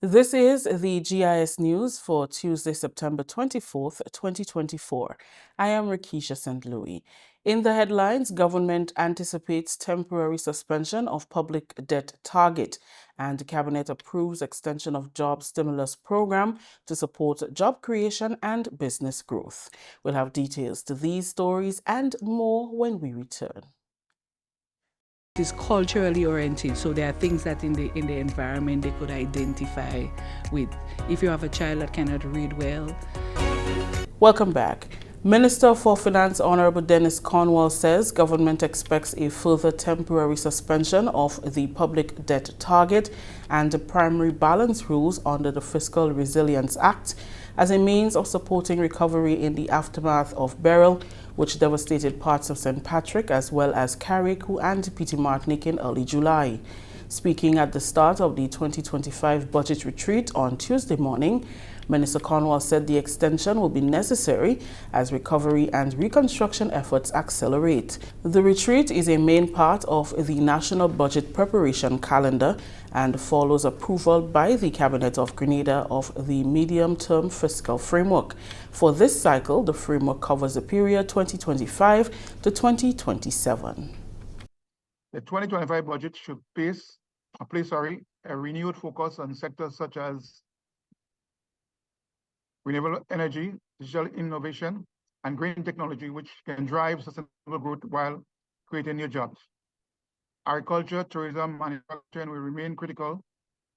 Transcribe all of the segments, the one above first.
This is the GIS News for Tuesday, September 24th, 2024. I am Rakisha St. Louis. In the headlines, government anticipates temporary suspension of public debt target, and Cabinet approves extension of job stimulus program to support job creation and business growth. We'll have details to these stories and more when we return. It is culturally oriented, so there are things that in the environment they could identify with. If you have a child that cannot read well. Welcome back. Minister for Finance Honorable Dennis Cornwall says government expects a further temporary suspension of the public debt target and the primary balance rules under the Fiscal Resilience Act as a means of supporting recovery in the aftermath of Beryl, which devastated parts of St. Patrick as well as Carriacou and Petite Martinique in early July. Speaking at the start of the 2025 budget retreat on Tuesday morning, Minister Cornwall said the extension will be necessary as recovery and reconstruction efforts accelerate. The retreat is a main part of the National Budget Preparation Calendar and follows approval by the Cabinet of Grenada of the Medium-Term Fiscal Framework. For this cycle, the framework covers the period 2025 to 2027. The 2025 budget should place a renewed focus on sectors such as renewable energy, digital innovation, and green technology, which can drive sustainable growth while creating new jobs. Agriculture, tourism, manufacturing will remain critical,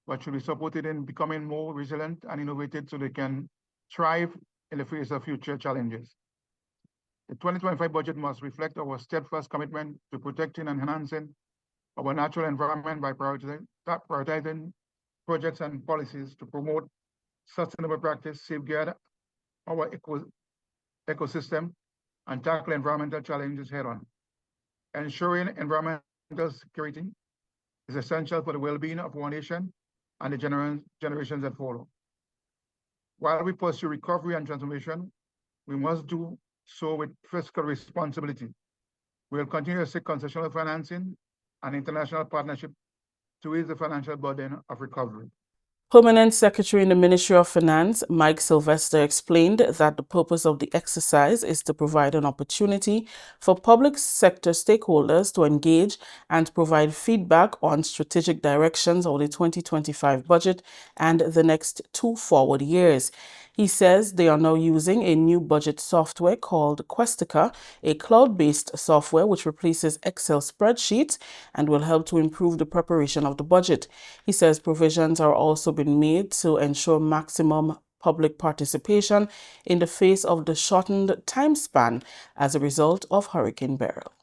but should be supported in becoming more resilient and innovative so they can thrive in the face of future challenges. The 2025 budget must reflect our steadfast commitment to protecting and enhancing our natural environment by prioritizing projects and policies to promote sustainable practice, safeguard our ecosystem, and tackle environmental challenges head-on. Ensuring environmental security is essential for the well-being of our nation and the generations that follow. While we pursue recovery and transformation, we must do so with fiscal responsibility. We will continue to seek concessional financing and international partnership to ease the financial burden of recovery. Permanent Secretary in the Ministry of Finance, Mike Sylvester, explained that the purpose of the exercise is to provide an opportunity for public sector stakeholders to engage and provide feedback on strategic directions of the 2025 budget and the next 2 forward years. He says they are now using a new budget software called Questica, a cloud-based software which replaces Excel spreadsheets and will help to improve the preparation of the budget. He says provisions are also been made to ensure maximum public participation in the face of the shortened time span as a result of Hurricane Beryl.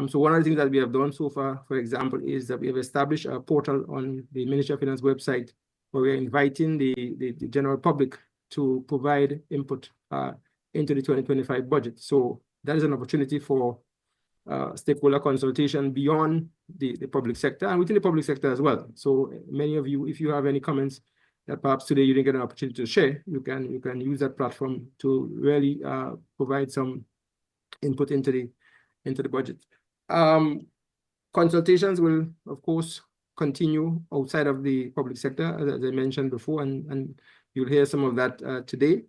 So one of the things that we have done so far, for example, is that we have established a portal on the Ministry of Finance website where we are inviting the general public to provide input into the 2025 budget. So that is an opportunity for stakeholder consultation beyond the public sector and within the public sector as well. So many of you, if you have any comments that perhaps today you didn't get an opportunity to share, you can use that platform to really provide some input into the budget. Consultations will, of course, continue outside of the public sector, as I mentioned before, and you'll hear some of that today.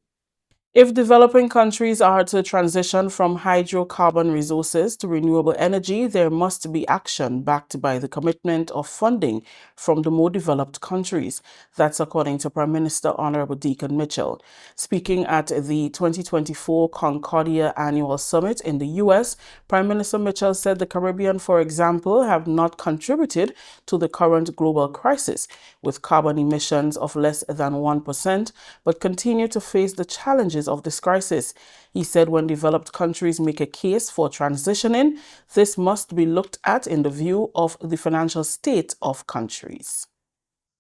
If developing countries are to transition from hydrocarbon resources to renewable energy, there must be action backed by the commitment of funding from the more developed countries. That's according to Prime Minister Honorable Deacon Mitchell. Speaking at the 2024 Concordia Annual Summit in the U.S., Prime Minister Mitchell said the Caribbean, for example, have not contributed to the current global crisis, with carbon emissions of less than 1%, but continue to face the challenges of this crisis. He said when developed countries make a case for transitioning, this must be looked at in the view of the financial state of countries.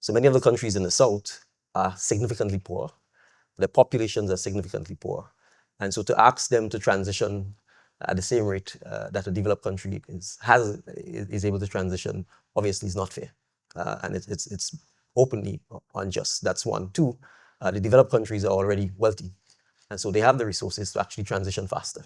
So many of the countries in the South are significantly poor. Their populations are significantly poor. And so to ask them to transition at the same rate that a developed country is able to transition, obviously is not fair. And it's openly unjust. That's one. Two, the developed countries are already wealthy. And so they have the resources to actually transition faster.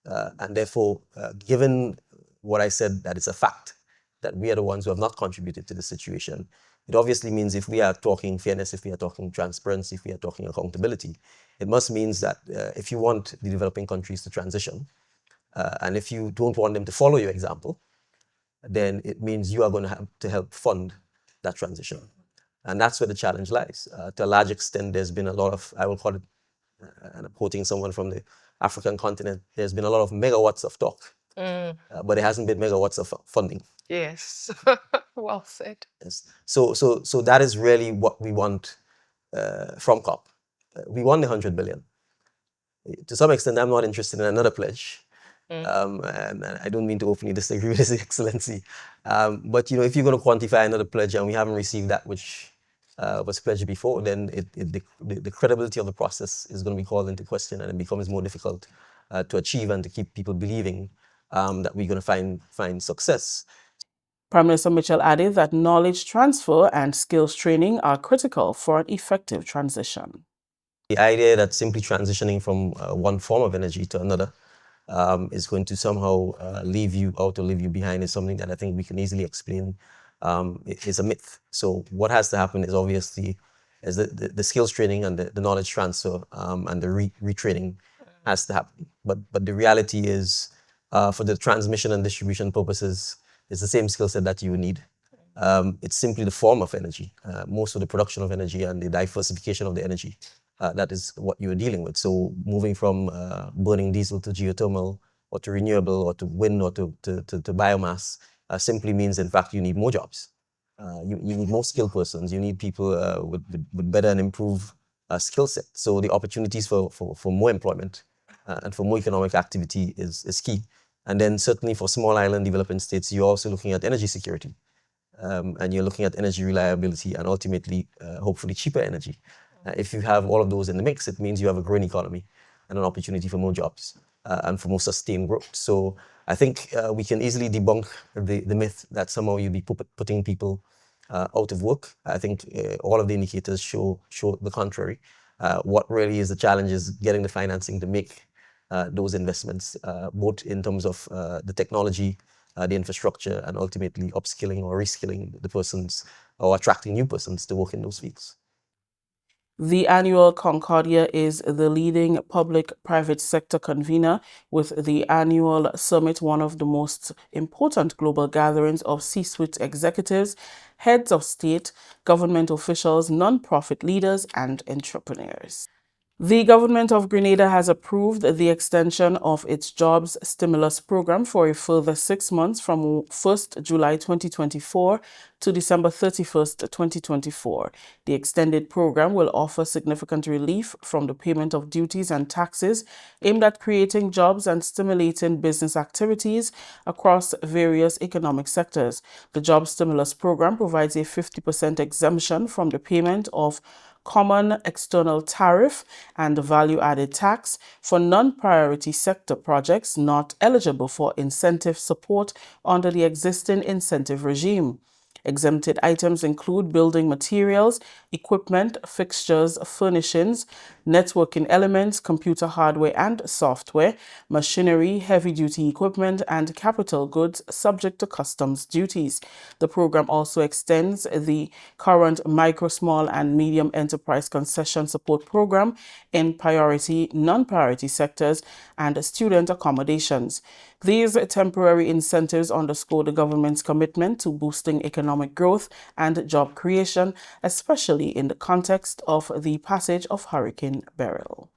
And therefore, given what I said, that it's a fact that we are the ones who have not contributed to the situation, It obviously means if we are talking fairness, if we are talking transparency, if we are talking accountability, it must mean that if you want the developing countries to transition, and if you don't want them to follow your example, then it means you are going to have to help fund that transition. And that's where the challenge lies. To a large extent, there's been a lot of, I will call it, and I'm quoting someone from the African continent, there's been a lot of megawatts of talk, but there hasn't been megawatts of funding. Yes, well said. Yes. So that is really what we want from COP. We won the 100 billion. To some extent, I'm not interested in another pledge. And I don't mean to openly disagree with His Excellency. But if you're going to quantify another pledge and we haven't received that which was pledged before, then the credibility of the process is going to be called into question, and it becomes more difficult to achieve and to keep people believing that we're going to find success. Prime Minister Mitchell added that knowledge transfer and skills training are critical for an effective transition. The idea that simply transitioning from one form of energy to another is going to somehow leave you out or leave you behind is something that I think we can easily explain is a myth. So what has to happen is obviously is the skills training and the knowledge transfer and the retraining has to happen. But the reality is for the transmission and distribution purposes, it's the same skill set that you would need. It's simply the form of energy, most of the production of energy and the diversification of the energy. That is what you're dealing with. So moving from burning diesel to geothermal or to renewable or to wind or to biomass simply means, in fact, you need more jobs. You need more skilled persons. You need people with better and improved skill set. So the opportunities for more employment and for more economic activity is key. And then certainly for small island developing states, you're also looking at energy security. And you're looking at energy reliability and ultimately, hopefully, cheaper energy. If you have all of those in the mix, it means you have a growing economy and an opportunity for more jobs and for more sustained growth. So I think we can easily debunk the myth that somehow you'll be putting people out of work. I think all of the indicators show the contrary. What really is the challenge is getting the financing to make those investments, both in terms of the technology, the infrastructure, and ultimately upskilling or reskilling the persons or attracting new persons to work in those fields. The annual Concordia is the leading public-private sector convener with the annual summit, one of the most important global gatherings of C-suite executives, heads of state, government officials, non-profit leaders, and entrepreneurs. The government of Grenada has approved the extension of its jobs stimulus program for a further 6 months from 1st July 2024 to December 31st, 2024. The extended program will offer significant relief from the payment of duties and taxes aimed at creating jobs and stimulating business activities across various economic sectors. The job stimulus program provides a 50% exemption from the payment of common external tariff and value-added tax for non-priority sector projects not eligible for incentive support under the existing incentive regime. Exempted items include building materials, equipment, fixtures, furnishings, networking elements, computer hardware and software, machinery, heavy-duty equipment, and capital goods subject to customs duties. The program also extends the current micro, small, and medium enterprise concession support program in priority, non-priority sectors and student accommodations. These temporary incentives underscore the government's commitment to boosting economic growth and job creation, especially in the context of the passage of Hurricane Beryl.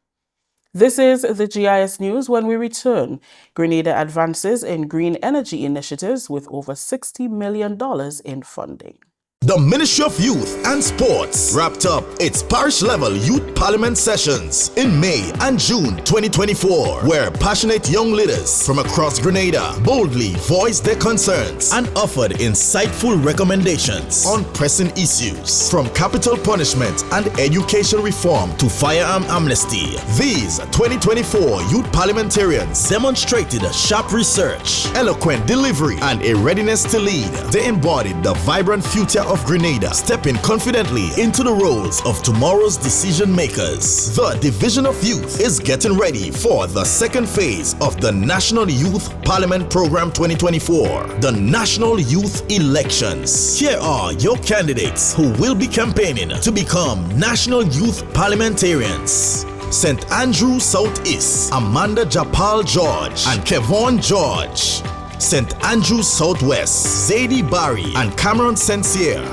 This is the GIS News. When we return, Grenada advances in green energy initiatives with over $60 million in funding. The Ministry of Youth and Sports wrapped up its parish-level youth parliament sessions in May and June 2024, where passionate young leaders from across Grenada boldly voiced their concerns and offered insightful recommendations on pressing issues, from capital punishment and education reform to firearm amnesty. These 2024 youth parliamentarians demonstrated sharp research, eloquent delivery, and a readiness to lead. They embodied the vibrant future of Grenada, stepping confidently into the roles of tomorrow's decision makers. The Division of Youth is getting ready for the second phase of the National Youth Parliament Program 2024, the National Youth Elections. Here are your candidates who will be campaigning to become National Youth Parliamentarians. St. Andrew Southeast, Amanda Japal George and Kevon George. St. Andrew Southwest, Zadie Barry and Cameron Sensier.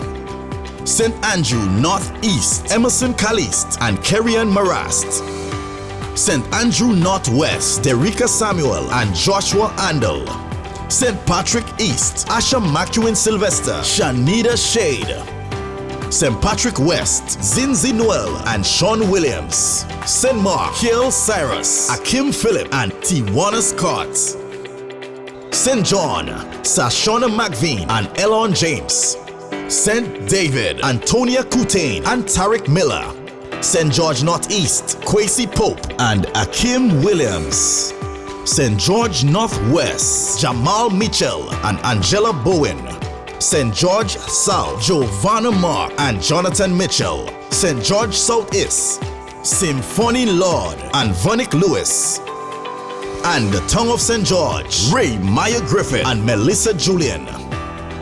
St. Andrew Northeast, Emerson Calist and Kerrian Marast. St. Andrew Northwest, Derricka Samuel and Joshua Andel. St. Patrick East, Asha McEwen Sylvester, Shanida Shade. St. Patrick West, Zinzi Noel and Sean Williams. St. Mark, Kiel Cyrus, Akim Phillip and Tiwana Scott. St. John, Sashona McVean and Elon James. St. David, Antonia Kutain and Tarek Miller. St. George Northeast, Kwesi Pope and Akim Williams. St. George Northwest, Jamal Mitchell and Angela Bowen. St. George South, Giovanna Mark and Jonathan Mitchell. St. George Southeast, Symphony Lord and Vonick Lewis. And the Tongue of St. George, Ray Meyer Griffin and Melissa Julian.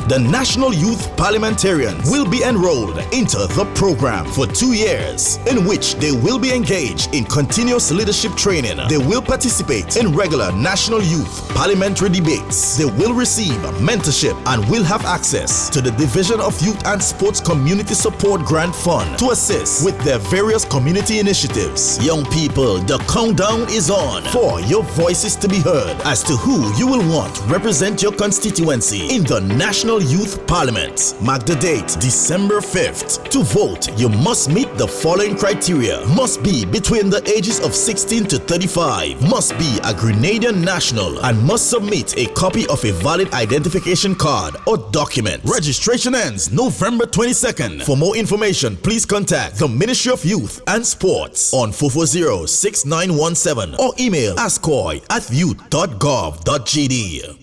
The National Youth Parliamentarians will be enrolled into the program for 2 years, in which they will be engaged in continuous leadership training. They will participate in regular national youth parliamentary debates. They will receive mentorship and will have access to the Division of Youth and Sports Community Support Grant Fund to assist with their various community initiatives. Young people, the countdown is on for your voices to be heard as to who you will want represent your constituency in the National Youth Parliament. Mark the date, December 5th. To vote, you must meet the following criteria. Must be between the ages of 16 to 35. Must be a Grenadian national and must submit a copy of a valid identification card or document. Registration ends November 22nd. For more information, please contact the Ministry of Youth and Sports on 440-6917 or email ascoy@youth.gov.gd.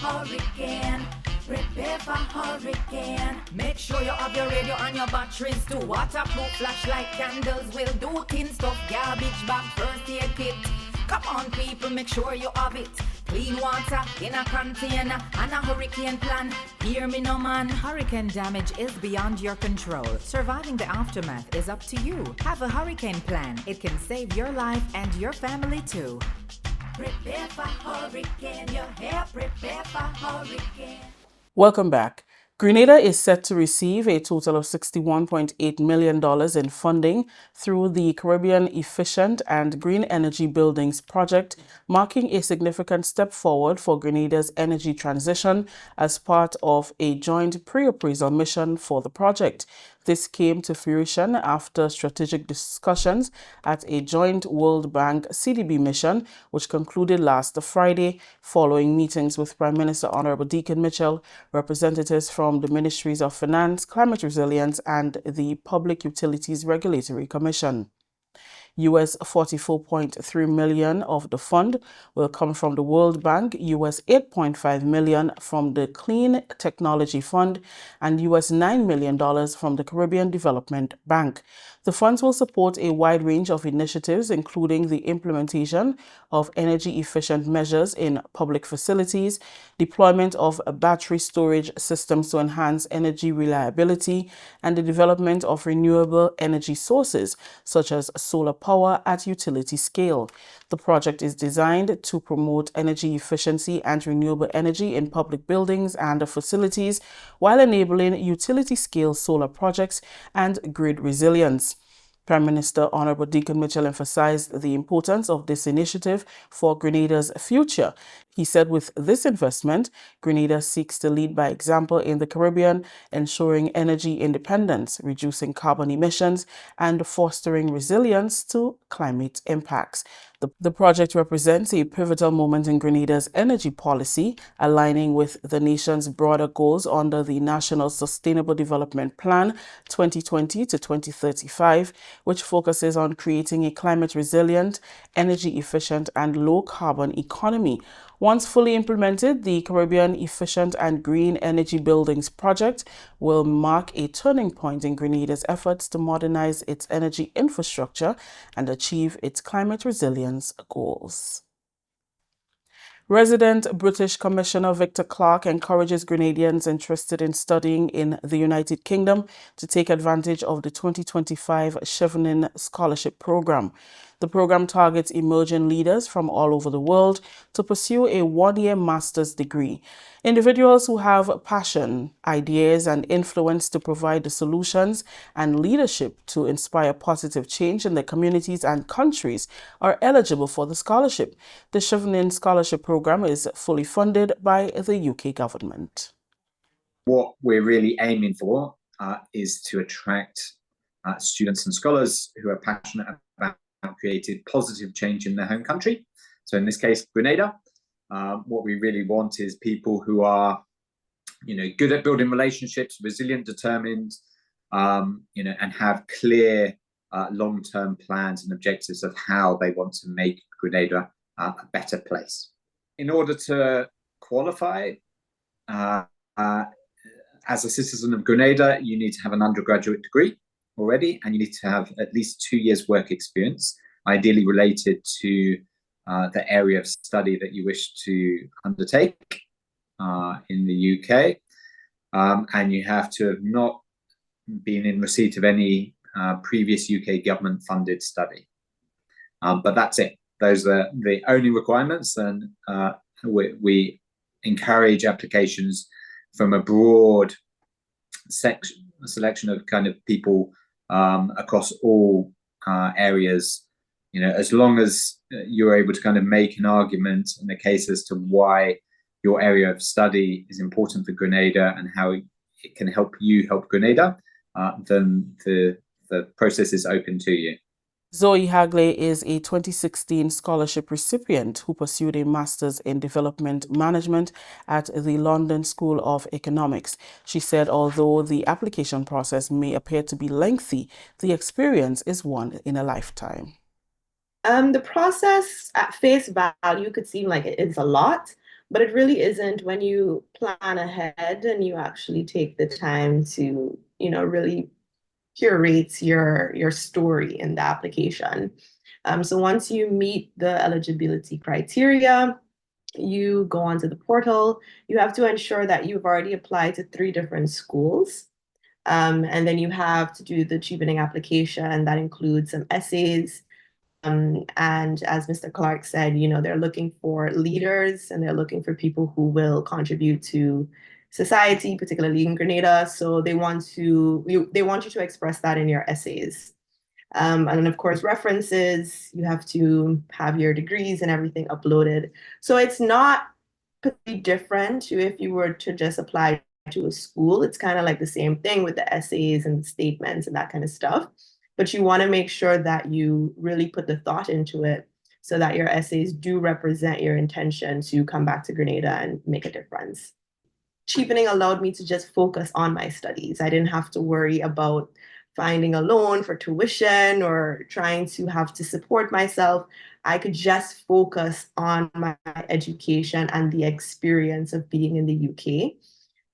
Hurricane, prepare for hurricane. Make sure you have your radio and your batteries too. Waterproof flashlight candles will do. Tin stuff, garbage bag, first aid kit. Come on people, make sure you have it. Clean water in a container and a hurricane plan. Hear me no man. Hurricane damage is beyond your control. Surviving the aftermath is up to you. Have a hurricane plan. It can save your life and your family too. Prepare for hurricane, your hair, prepare for hurricane. Welcome back. Grenada is set to receive a total of $61.8 million in funding through the Caribbean Efficient and Green Energy Buildings project, marking a significant step forward for Grenada's energy transition as part of a joint pre-appraisal mission for the project. This came to fruition after strategic discussions at a joint World Bank CDB mission, which concluded last Friday, following meetings with Prime Minister Honorable Deacon Mitchell, representatives from the Ministries of Finance, Climate Resilience, and the Public Utilities Regulatory Commission. US $44.3 million of the fund will come from the World Bank, US $8.5 million from the Clean Technology Fund, and US $9 million from the Caribbean Development Bank. The funds will support a wide range of initiatives, including the implementation of energy-efficient measures in public facilities, deployment of battery storage systems to enhance energy reliability, and the development of renewable energy sources, such as solar power at utility scale. The project is designed to promote energy efficiency and renewable energy in public buildings and facilities, while enabling utility-scale solar projects and grid resilience. Prime Minister Honorable Deacon Mitchell emphasized the importance of this initiative for Grenada's future. He said with this investment, Grenada seeks to lead by example in the Caribbean, ensuring energy independence, reducing carbon emissions, and fostering resilience to climate impacts. The project represents a pivotal moment in Grenada's energy policy, aligning with the nation's broader goals under the National Sustainable Development Plan 2020 to 2035, which focuses on creating a climate-resilient, energy-efficient, and low-carbon economy. Once fully implemented, the Caribbean Efficient and Green Energy Buildings project will mark a turning point in Grenada's efforts to modernize its energy infrastructure and achieve its climate resilience goals. Resident British Commissioner Victor Clark encourages Grenadians interested in studying in the United Kingdom to take advantage of the 2025 vgh'n Scholarship Program. The program targets emerging leaders from all over the world to pursue a one-year master's degree. Individuals who have passion, ideas, and influence to provide the solutions and leadership to inspire positive change in their communities and countries are eligible for the scholarship. The vgh'n Scholarship Program is fully funded by the UK government. What we're really aiming for is to attract students and scholars who are passionate about creating positive change in their home country. So in this case, Grenada. What we really want is people who are, good at building relationships, resilient, determined, and have clear long-term plans and objectives of how they want to make Grenada a better place. In order to qualify as a citizen of Grenada, you need to have an undergraduate degree already, and you need to have at least 2 years work experience, ideally related to the area of study that you wish to undertake in the UK. And you have to have not been in receipt of any previous UK government funded study. But that's it. Those are the only requirements, and we encourage applications from a broad selection of kind of people across all areas, as long as you're able to kind of make an argument and a case as to why your area of study is important for Grenada and how it can help you help Grenada, then the process is open to you. Zoe Hagley is a 2016 scholarship recipient who pursued a master's in development management at the London School of Economics. She said although the application process may appear to be lengthy, the experience is one in a lifetime. The process at face value could seem like it is a lot, but it really isn't when you plan ahead and you actually take the time to, really curate your story in the application. So once you meet the eligibility criteria, you go onto the portal. You have to ensure that you've already applied to 3 different schools. And then you have to do the cheapening application. That includes some essays. And as Mr. Clark said, they're looking for leaders and they're looking for people who will contribute to society, particularly in Grenada. So they want you to express that in your essays. And then, of course, references. You have to have your degrees and everything uploaded. So it's not pretty different to if you were to just apply to a school. It's kind of like the same thing with the essays and statements and that kind of stuff. But you want to make sure that you really put the thought into it so that your essays do represent your intention to come back to Grenada and make a difference. Cheapening allowed me to just focus on my studies. I didn't have to worry about finding a loan for tuition or trying to have to support myself. I could just focus on my education and the experience of being in the UK.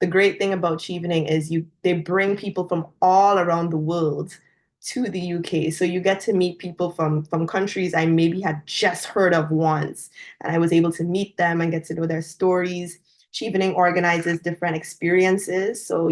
The great thing about cheapening is they bring people from all around the world to the UK. So you get to meet people from countries I maybe had just heard of once. And I was able to meet them and get to know their stories. Cheapening organizes different experiences. So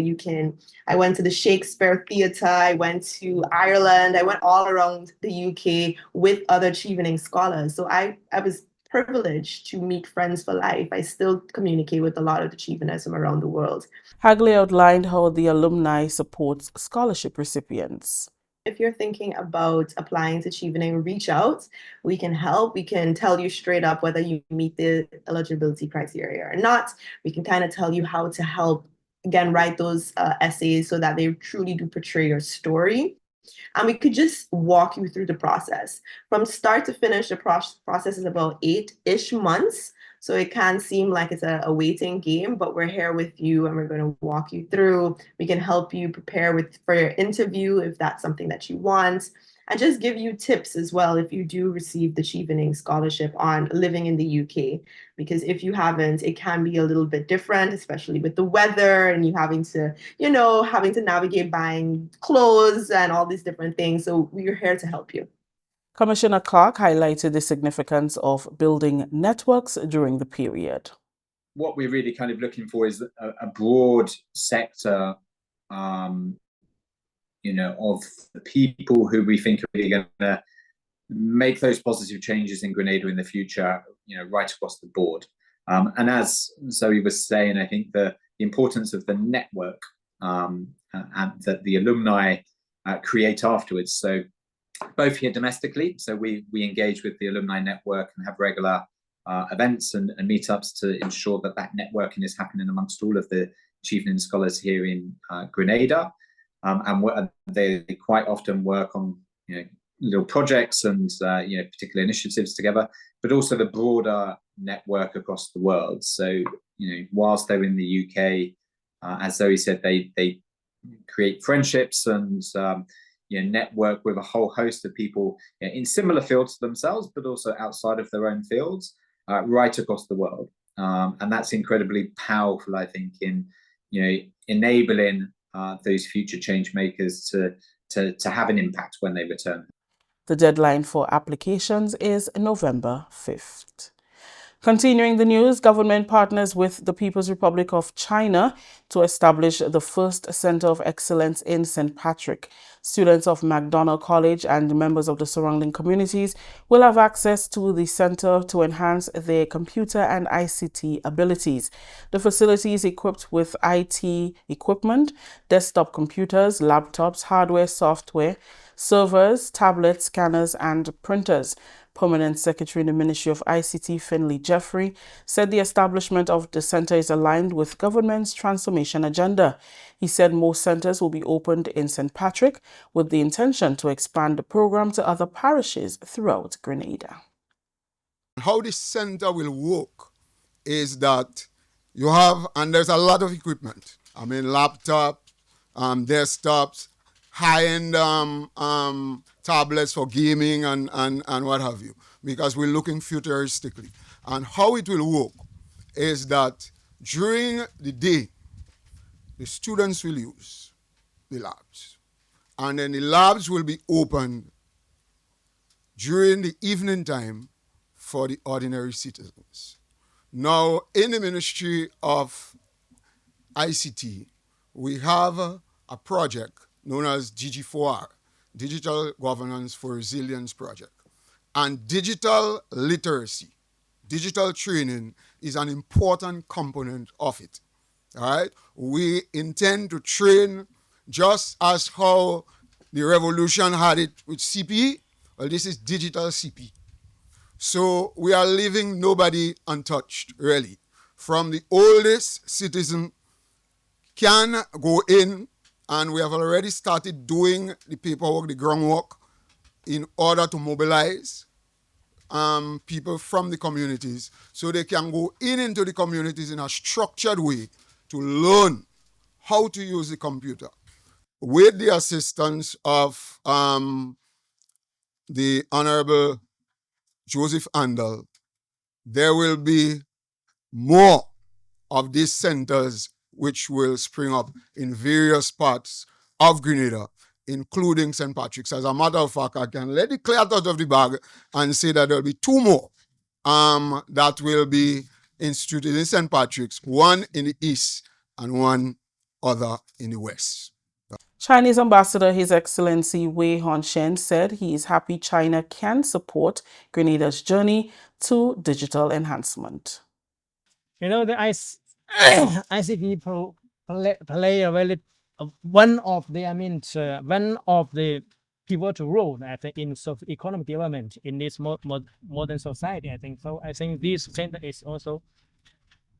I went to the Shakespeare Theatre, I went to Ireland, I went all around the UK with other cheapening scholars. So I was privileged to meet friends for life. I still communicate with a lot of the cheapeners from around the world. Hagley outlined how the alumni supports scholarship recipients. If you're thinking about applying to cheapening, reach out. We can help. We can tell you straight up whether you meet the eligibility criteria or not. We can kind of tell you how to help, again, write those essays so that they truly do portray your story. And we could just walk you through the process. From start to finish, the process is about 8-ish months. So it can seem like it's a waiting game, but we're here with you and we're going to walk you through. We can help you prepare for your interview if that's something that you want, and just give you tips as well if you do receive the Chevening scholarship on living in the UK. Because if you haven't, it can be a little bit different, especially with the weather and you having to navigate buying clothes and all these different things. So we're here to help you. Commissioner Clark highlighted the significance of building networks during the period. What we're really kind of looking for is a broad sector, of the people who we think are really going to make those positive changes in Grenada in the future, right across the board. And as Zoe was saying, I think the importance of the network and that the alumni create afterwards. So both here domestically, so we engage with the alumni network and have regular events and meetups to ensure that networking is happening amongst all of the Chevening scholars here in Grenada. And they quite often work on little projects and particular initiatives together, but also the broader network across the world. So whilst they're in the UK, as Zoe said, they create friendships and network with a whole host of people in similar fields to themselves, but also outside of their own fields, right across the world. And that's incredibly powerful, I think, in enabling those future change makers to have an impact when they return. The deadline for applications is November 5th. Continuing the news, government partners with the People's Republic of China to establish the first Center of Excellence in St. Patrick. Students of McDonald College and members of the surrounding communities will have access to the center to enhance their computer and ICT abilities. The facility is equipped with IT equipment, desktop computers, laptops, hardware, software, servers, tablets, scanners, and printers. Permanent Secretary in the Ministry of ICT, Finley Jeffrey, said the establishment of the center is aligned with government's transformation agenda. He said most centers will be opened in St. Patrick with the intention to expand the program to other parishes throughout Grenada. How this center will work is that you have, and there's a lot of equipment. I mean, laptop, desktops, high-end tablets for gaming and what have you, because we're looking futuristically. And how it will work is that during the day, the students will use the labs. And then the labs will be open during the evening time for the ordinary citizens. Now, in the Ministry of ICT, we have a project known as DG4R, Digital Governance for Resilience Project. And digital literacy, digital training is an important component of it. All right? We intend to train just as how the revolution had it with CP. Well, this is digital CP. So we are leaving nobody untouched, really. From the oldest citizen can go in, and we have already started doing the paperwork, the groundwork, in order to mobilize people from the communities so they can go into the communities in a structured way to learn how to use the computer. With the assistance of the Honorable Joseph Andal, there will be more of these centers which will spring up in various parts of Grenada, including St. Patrick's. As a matter of fact, I can let it clear out of the bag and say that there will be two more that will be instituted in St. Patrick's, one in the east and one other in the west. Chinese Ambassador His Excellency Wei Hongsheng said he is happy China can support Grenada's journey to digital enhancement. The ICT play a very one of the pivotal role, I think, in economic development in this modern society. I think so. I think this center is also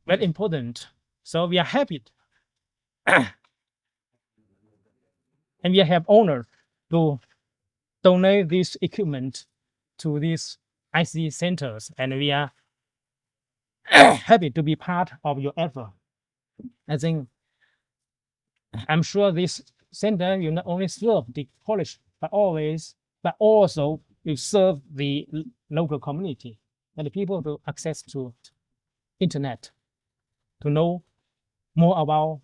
very important. So we are happy, and we have honor to donate this equipment to these ICT centers, and we are happy to be part of your effort. I think I'm sure this center will not only serve the college, but also will serve the local community and the people to access to internet to know more about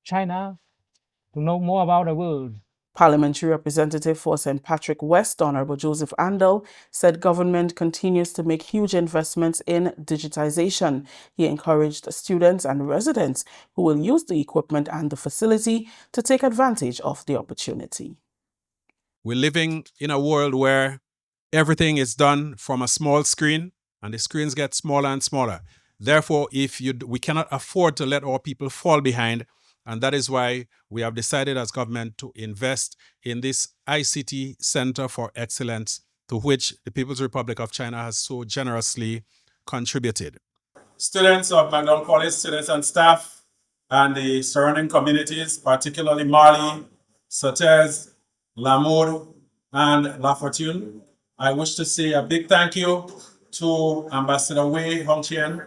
China, to know more about the world. Parliamentary Representative for St. Patrick West, Honorable Joseph Andel, said government continues to make huge investments in digitization. He encouraged students and residents who will use the equipment and the facility to take advantage of the opportunity. We're living in a world where everything is done from a small screen, and the screens get smaller and smaller. Therefore, we cannot afford to let our people fall behind. And that is why we have decided as government to invest in this ICT Center for Excellence, to which the People's Republic of China has so generously contributed. Students of McDonald College, students and staff, and the surrounding communities, particularly Mali, Sotez, Lamour, and La Fortune, I wish to say a big thank you to Ambassador Wei Hongqian,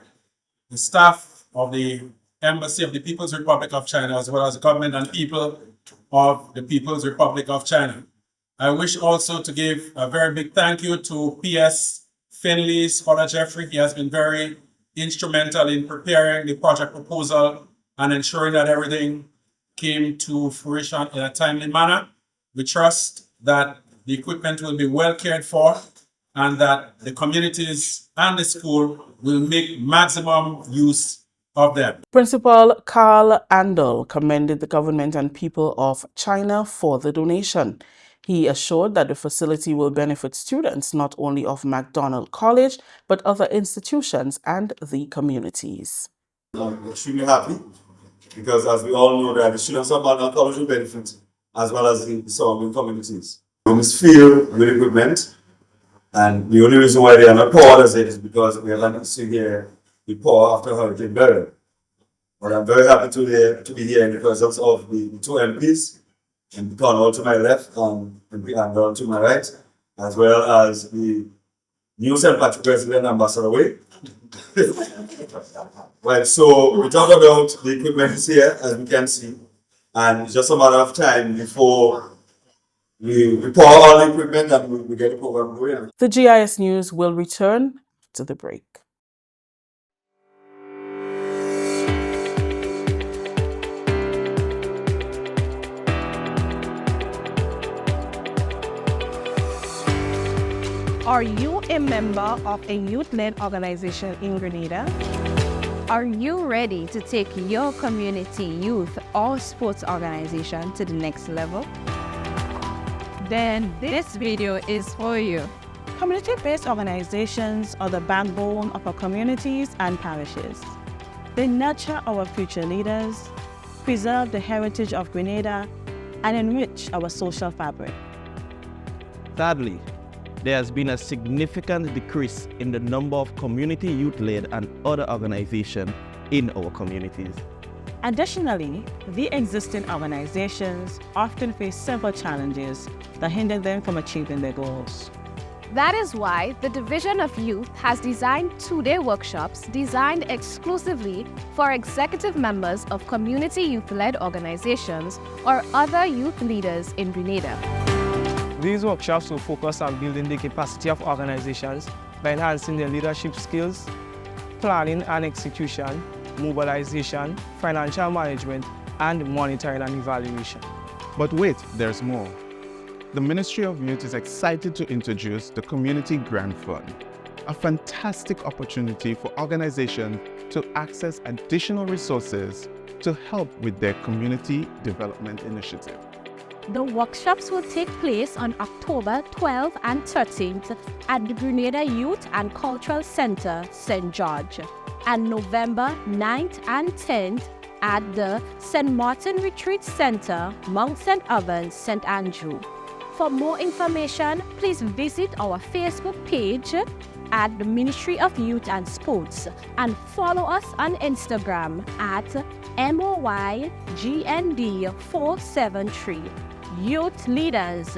the staff of the Embassy of the People's Republic of China, as well as the government and people of the People's Republic of China. I wish also to give a very big thank you to P.S. Finley, Scholar Jeffrey. He has been very instrumental in preparing the project proposal and ensuring that everything came to fruition in a timely manner. We trust that the equipment will be well cared for and that the communities and the school will make maximum use of them. Principal Carl Andel commended the government and people of China for the donation. He assured that the facility will benefit students not only of McDonald College, but other institutions and the communities. I'm extremely happy because, as we all know, that the students of McDonald College will benefit as well as the surrounding communities. Rooms filled with equipment, and the only reason why they are not poured as it is because we are not sitting here we pour after Hurricane Beryl. But I'm very happy to be here in the presence of the two MPs, and Cornwall to my left and Andel to my right, as well as the new St. Patrick President, Ambassador Wei. Right, so we talk about the equipment is here, as we can see, and it's just a matter of time before we pour all the equipment and we get the program going. The GIS News will return to the break. Are you a member of a youth-led organization in Grenada? Are you ready to take your community, youth, or sports organization to the next level? Then this video is for you. Community-based organizations are the backbone of our communities and parishes. They nurture our future leaders, preserve the heritage of Grenada, and enrich our social fabric. Sadly, there has been a significant decrease in the number of community youth-led and other organizations in our communities. Additionally, the existing organizations often face several challenges that hinder them from achieving their goals. That is why the Division of Youth has designed two-day workshops designed exclusively for executive members of community youth-led organizations or other youth leaders in Grenada. These workshops will focus on building the capacity of organizations by enhancing their leadership skills, planning and execution, mobilization, financial management, and monitoring and evaluation. But wait, there's more. The Ministry of Youth is excited to introduce the Community Grant Fund, a fantastic opportunity for organizations to access additional resources to help with their community development initiative. The workshops will take place on October 12th and 13th at the Grenada Youth and Cultural Center, St. George, and November 9th and 10th at the St. Martin Retreat Center, Mount St. Albans, St. Andrew. For more information, please visit our Facebook page at the Ministry of Youth and Sports and follow us on Instagram at MOYGND473. youth leaders,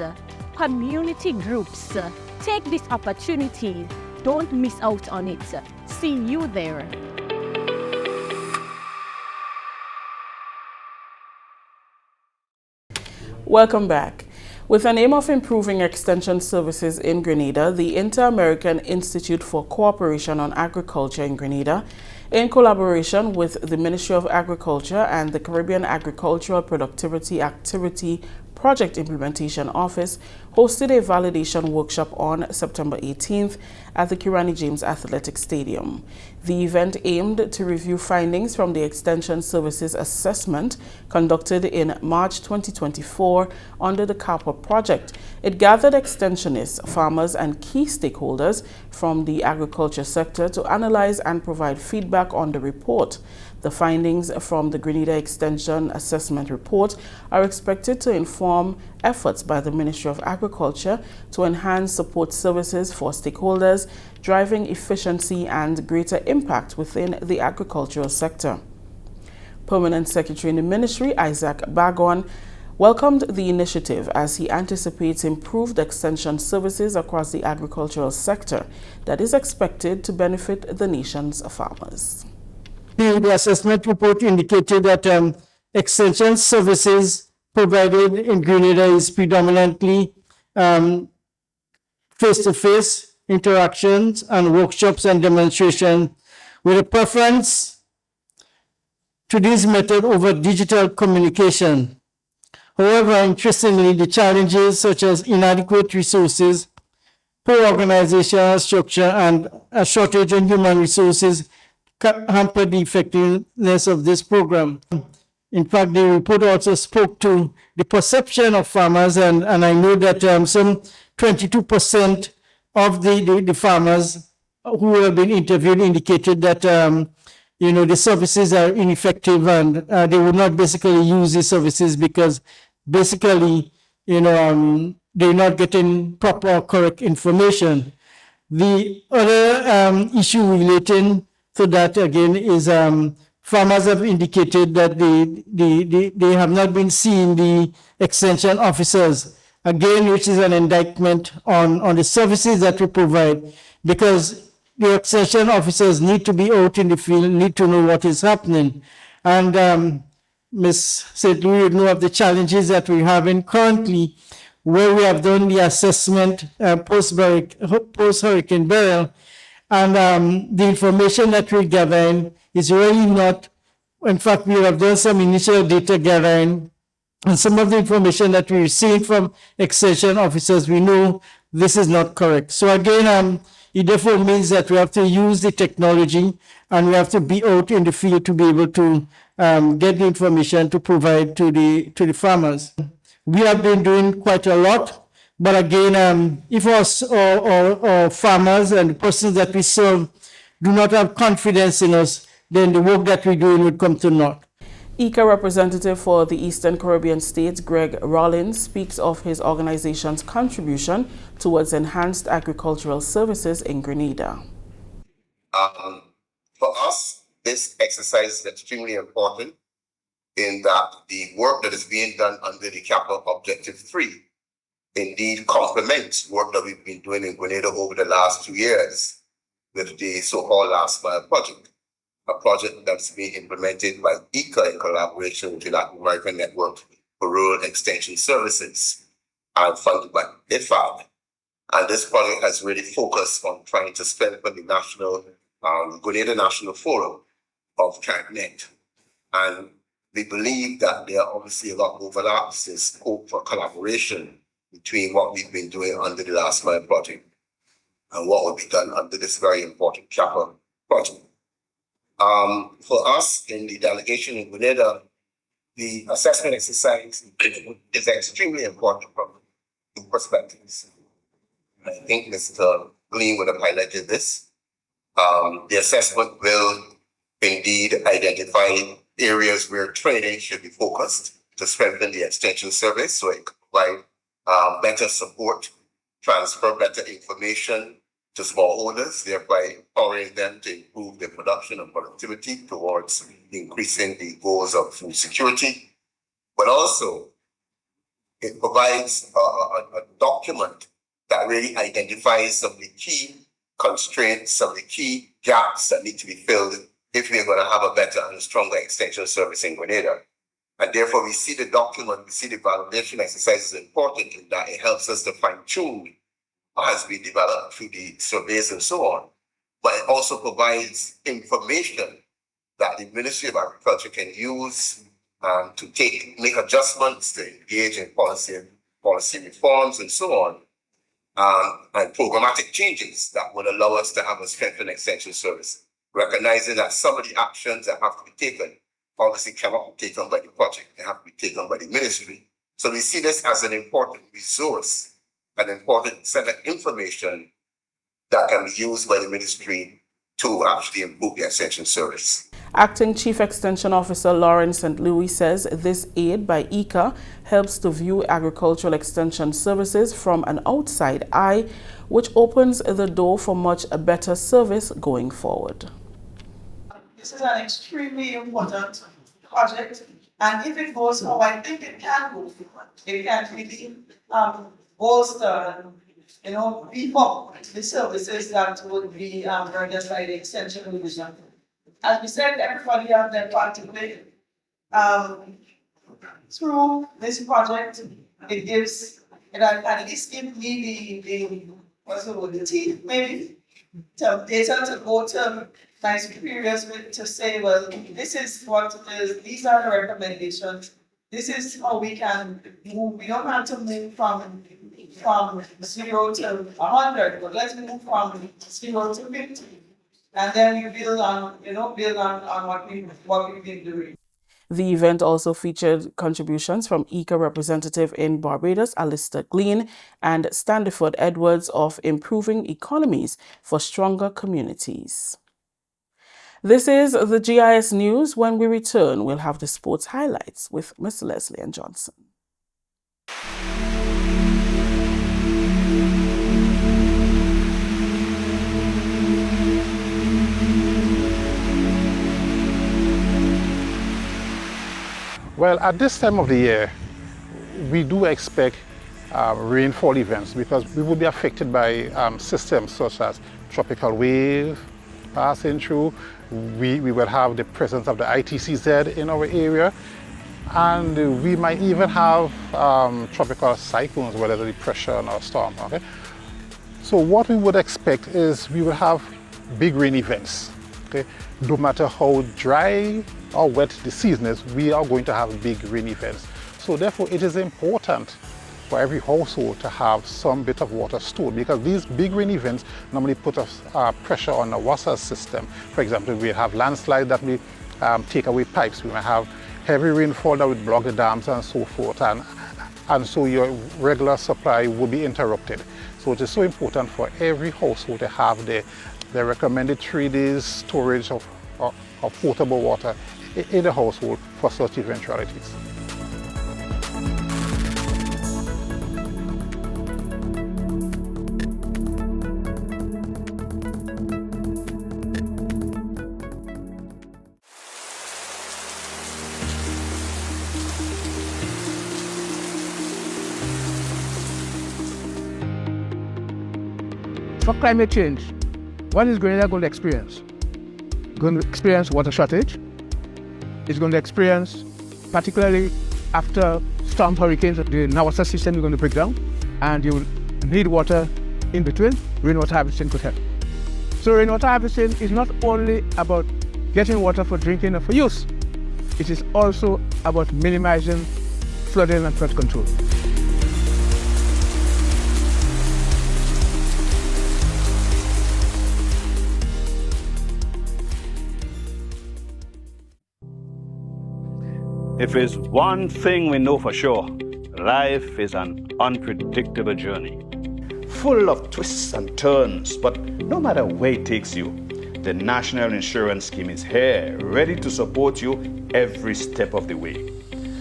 community groups. Take this opportunity. Don't miss out on it. See you there. Welcome back. With an aim of improving extension services in Grenada, the Inter-American Institute for Cooperation on Agriculture in Grenada, in collaboration with the Ministry of Agriculture and the Caribbean Agricultural Productivity Activity Project Implementation Office, hosted a validation workshop on September 18th at the Kirani James Athletic Stadium. The event aimed to review findings from the Extension Services Assessment conducted in March 2024 under the CAPA project. It gathered extensionists, farmers, and key stakeholders from the agriculture sector to analyze and provide feedback on the report. The findings from the Grenada Extension Assessment Report are expected to inform efforts by the Ministry of Agriculture to enhance support services for stakeholders, driving efficiency and greater impact within the agricultural sector. Permanent Secretary in the Ministry, Isaac Bagon, welcomed the initiative as he anticipates improved extension services across the agricultural sector that is expected to benefit the nation's farmers. The assessment report indicated that extension services provided in Grenada is predominantly face-to-face interactions and workshops and demonstrations with a preference to this method over digital communication. However, interestingly, the challenges such as inadequate resources, poor organizational structure, and a shortage in human resources hamper the effectiveness of this program. In fact, the report also spoke to the perception of farmers, and I know that some 22% of the farmers who have been interviewed indicated that the services are ineffective and they would not basically use the services because basically they're not getting proper or correct information. The other issue relating to that again is farmers have indicated that they have not been seeing the extension officers, again, which is an indictment on the services that we provide, because the extension officers need to be out in the field, need to know what is happening. And Ms. St. Louis would know of the challenges that we're having currently, where we have done the assessment post-Hurricane Beryl, and the information that we're gathering is really not, in fact, we have done some initial data gathering, and some of the information that we're seeing from extension officers, we know this is not correct. So again, it therefore means that we have to use the technology and we have to be out in the field to be able to get the information to provide to the farmers. We have been doing quite a lot. But again, if our farmers and the persons that we serve do not have confidence in us, then the work that we're doing would come to naught. ICA representative for the Eastern Caribbean states, Greg Rollins, speaks of his organization's contribution towards enhanced agricultural services in Grenada. For us, this exercise is extremely important in that the work that is being done under the capital Objective 3 indeed complements work that we've been doing in Grenada over the last 2 years with the so-called Last Mile project, a project that's being implemented by ICA in collaboration with the Latin American Network for Rural Extension Services and funded by IFAD. And this project has really focused on trying to strengthen the national, Grenada National Forum of CARICOM. And we believe that there are obviously a lot of overlaps and scope for collaboration between what we've been doing under the Last Mile project and what will be done under this very important CAPA project. For us in the delegation in Grenada, the assessment exercise is extremely important from two perspectives. I think Mr. Glean would have highlighted this. The assessment will indeed identify areas where training should be focused to strengthen the extension service so it can provide better support, transfer better information to smallholders, thereby empowering them to improve their production and productivity towards increasing the goals of food security. But also, It provides a document that really identifies some of the key constraints, some of the key gaps that need to be filled if we're going to have a better and stronger extension service in Grenada. And therefore, we see the document, we see the validation exercise is important in that it helps us to fine-tune as we develop through the surveys and so on. But it also provides information that the Ministry of Agriculture can use to make adjustments, to engage in policy reforms and so on, and programmatic changes that would allow us to have a strengthened extension service, recognizing that some of the actions that have to be taken obviously cannot be taken by the project, they have to be taken by the ministry. So we see this as an important resource, an important set of information that can be used by the ministry to actually improve the extension service. Acting Chief Extension Officer Lawrence St. Louis says this aid by ICA helps to view agricultural extension services from an outside eye, which opens the door for much better service going forward. This is an extremely important project, and if it goes how I think it can go, it can really bolster and beef up the services that would be rendered by the extension division. As we said, everybody has their part to play. Through this project, it gives, at least give me the teeth, maybe, to data to go to my superiors with to say, well, this is what it is, these are the recommendations, this is how we can move. We don't have to move from 0 to 100, but let's move from 0 to 50. And then you build on what we've been doing. The event also featured contributions from ICA representative in Barbados, Alistair Glean, and Standiford Edwards of Improving Economies for Stronger Communities. This is the GIS News. When we return, we'll have the sports highlights with Ms. Leslie Ann Johnson. Well, at this time of the year, we do expect rainfall events because we will be affected by systems such as tropical wave passing through. We will have the presence of the ITCZ in our area, and we might even have tropical cyclones, whether it's depression or storm. Okay? So what we would expect is we will have big rain events. Okay? No matter how dry or wet the season is, we are going to have big rain events. So therefore it is important for every household to have some bit of water stored, because these big rain events normally put pressure on the water system. For example, we have landslides that we take away pipes. We may have heavy rainfall that would block the dams and so forth, and so your regular supply would be interrupted. So it is so important for every household to have the recommended 3 days storage of potable water in the household for such eventualities. For climate change, what is Grenada going to experience? Going to experience water shortage. It's going to experience, particularly after storm hurricanes, the water system is going to break down, and you will need water in between. Rainwater harvesting could help. So rainwater harvesting is not only about getting water for drinking and for use. It is also about minimizing flooding and flood control. If there's one thing we know for sure, life is an unpredictable journey, full of twists and turns, but no matter where it takes you, the National Insurance Scheme is here, ready to support you every step of the way.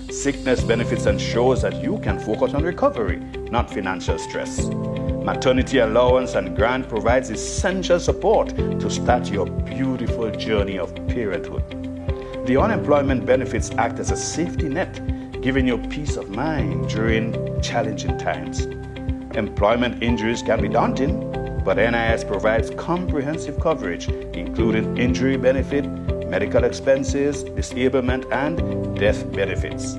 Sickness benefits ensures that you can focus on recovery, not financial stress. Maternity allowance and grant provides essential support to start your beautiful journey of parenthood. The unemployment benefits act as a safety net, giving you peace of mind during challenging times. Employment injuries can be daunting, but NIS provides comprehensive coverage, including injury benefit, medical expenses, disablement, and death benefits.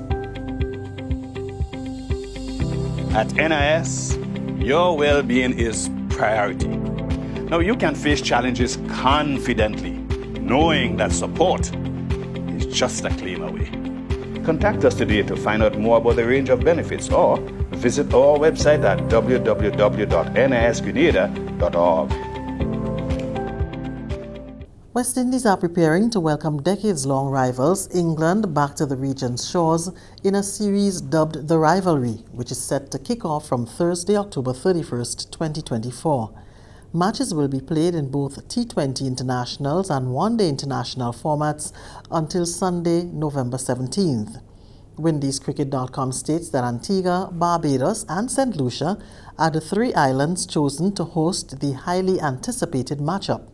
At NIS, your well-being is priority. Now, you can face challenges confidently, knowing that support is just a claim away. Contact us today to find out more about the range of benefits, or visit our website at www.nisgrenada.org. West Indies are preparing to welcome decades-long rivals England back to the region's shores in a series dubbed The Rivalry, which is set to kick off from Thursday, October 31st, 2024. Matches will be played in both T20 internationals and one-day international formats until Sunday, November 17th. WindiesCricket.com states that Antigua, Barbados and St. Lucia are the three islands chosen to host the highly anticipated matchup.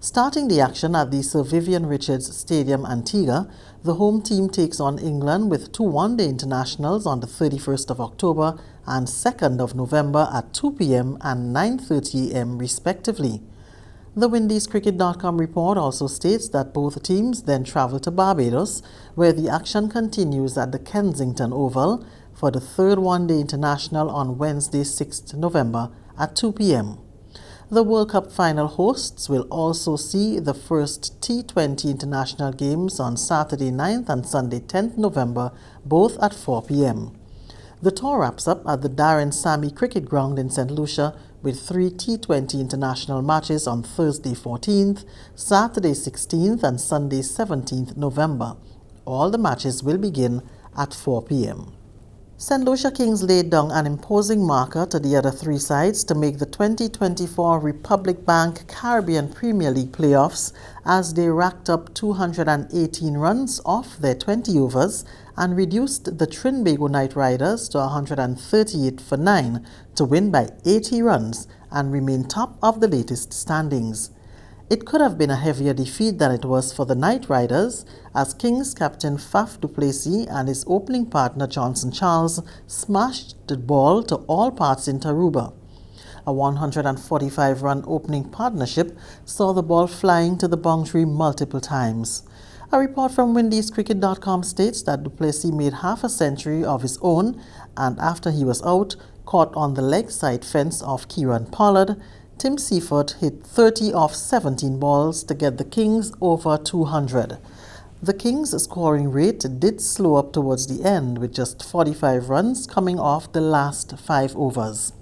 Starting the action at the Sir Vivian Richards Stadium, Antigua, the home team takes on England with two one-day internationals on the 31st of October and 2nd of November at 2 p.m. and 9:30 a.m. respectively. The WindiesCricket.com report also states that both teams then travel to Barbados, where the action continues at the Kensington Oval for the third one-day international on Wednesday, 6th November at 2 p.m. The World Cup final hosts will also see the first T20 international games on Saturday 9th and Sunday 10th November, both at 4 p.m. The tour wraps up at the Darren Sammy Cricket Ground in St. Lucia with three T20 international matches on Thursday 14th, Saturday 16th and Sunday 17th November. All the matches will begin at 4 p.m. St. Lucia Kings laid down an imposing marker to the other three sides to make the 2024 Republic Bank Caribbean Premier League playoffs as they racked up 218 runs off their 20 overs and reduced the Trinbago Knight Riders to 138 for 9 to win by 80 runs and remain top of the latest standings. It could have been a heavier defeat than it was for the Knight Riders, as Kings captain Faf du Plessis and his opening partner Johnson Charles smashed the ball to all parts in Tarouba. A 145-run opening partnership saw the ball flying to the boundary multiple times. A report from WindiesCricket.com states that du Plessis made half a century of his own, and after he was out, caught on the leg side fence of Kieran Pollard, Tim Seaford hit 30 off 17 balls to get the Kings over 200. The Kings' scoring rate did slow up towards the end, with just 45 runs coming off the last 5 overs.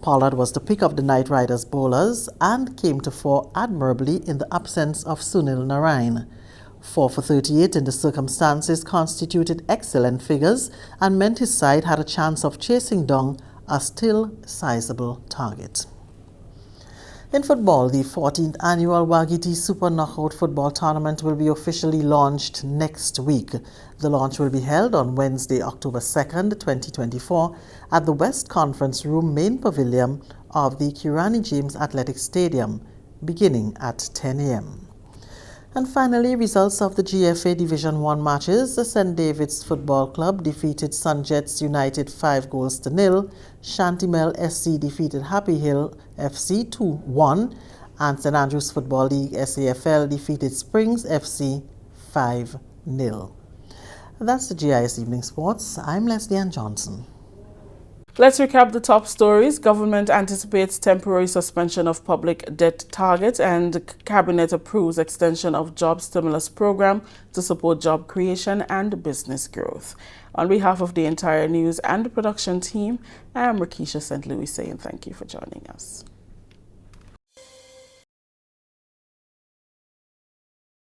Pollard was the pick of the Knight Riders bowlers and came to 4 admirably in the absence of Sunil Narain. 4 for 38 in the circumstances constituted excellent figures and meant his side had a chance of chasing down a still sizable target. In football, the 14th annual Wagiti Super Knockout Football Tournament will be officially launched next week. The launch will be held on Wednesday, October 2nd, 2024 at the West Conference Room Main Pavilion of the Kirani James Athletic Stadium, beginning at 10 a.m. And finally, results of the GFA Division 1 matches. The St. David's Football Club defeated Sunjets United 5-0. Shantimel SC defeated Happy Hill FC 2-1. And St. Andrews Football League SAFL defeated Springs FC 5-0. That's the GIS Evening Sports. I'm Leslie Ann Johnson. Let's recap the top stories. Government anticipates temporary suspension of public debt target, and Cabinet approves extension of job stimulus program to support job creation and business growth. On behalf of the entire news and production team, I am Rakisha St. Louis saying thank you for joining us.